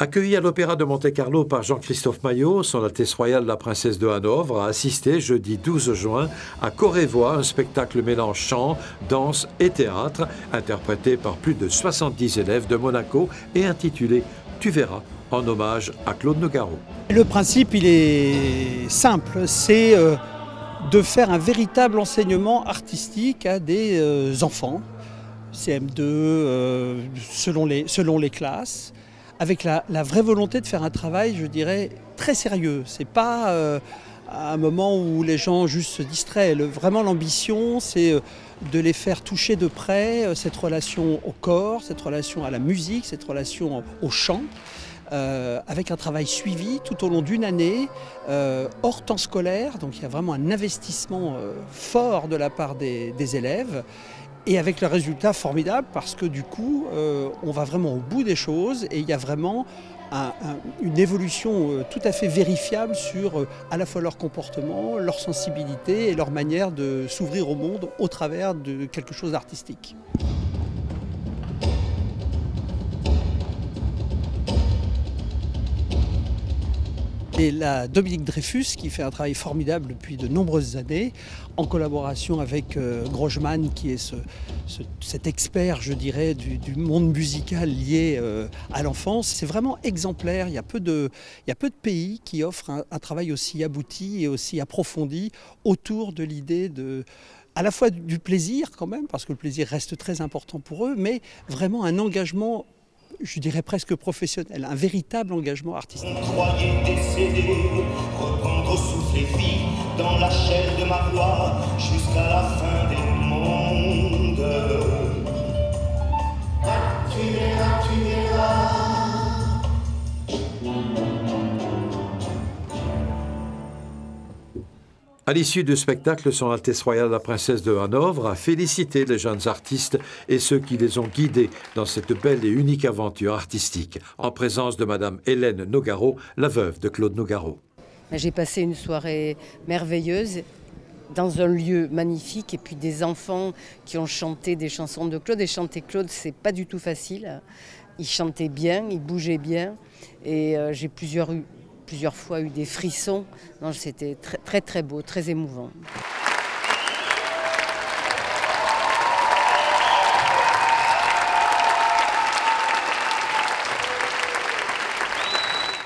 Accueilli à l'Opéra de Monte-Carlo par Jean-Christophe Maillot, Son Altesse Royale la Princesse de Hanovre a assisté jeudi 12 juin à Chorévoix, un spectacle mélange chant, danse et théâtre, interprété par plus de 70 élèves de Monaco et intitulé « Tu verras », en hommage à Claude Nougaro. Le principe, il est simple, c'est de faire un véritable enseignement artistique à des enfants, CM2, selon les classes, avec la vraie volonté de faire un travail, je dirais, très sérieux. C'est pas un moment où les gens juste se distraient. Vraiment l'ambition, c'est de les faire toucher de près cette relation au corps, cette relation à la musique, cette relation au chant. Avec un travail suivi tout au long d'une année, hors temps scolaire, donc il y a vraiment un investissement fort de la part des élèves, et avec le résultat formidable parce que du coup, on va vraiment au bout des choses et il y a vraiment une évolution tout à fait vérifiable sur à la fois leur comportement, leur sensibilité et leur manière de s'ouvrir au monde au travers de quelque chose d'artistique. Et la Dominique Dreyfus qui fait un travail formidable depuis de nombreuses années en collaboration avec Grosjean qui est cet expert, je dirais, du monde musical lié à l'enfance. C'est vraiment exemplaire. Il y a peu de pays qui offrent un travail aussi abouti et aussi approfondi autour de l'idée à la fois du plaisir quand même, parce que le plaisir reste très important pour eux, mais vraiment un engagement, je dirais presque professionnel, un véritable engagement artistique. On croyait décéder, reprendre souffle et vie dans la chair de ma voix jusqu'à la fin des mondes. Ah, tu verras, tu verras. À l'issue du spectacle, Son Altesse Royale la Princesse de Hanovre a félicité les jeunes artistes et ceux qui les ont guidés dans cette belle et unique aventure artistique, en présence de Madame Hélène Nougaro, la veuve de Claude Nougaro. J'ai passé une soirée merveilleuse dans un lieu magnifique et puis des enfants qui ont chanté des chansons de Claude. Et chanter Claude, c'est pas du tout facile. Il chantait bien, il bougeait bien et j'ai plusieurs fois eu des frissons. C'était très très beau, très émouvant.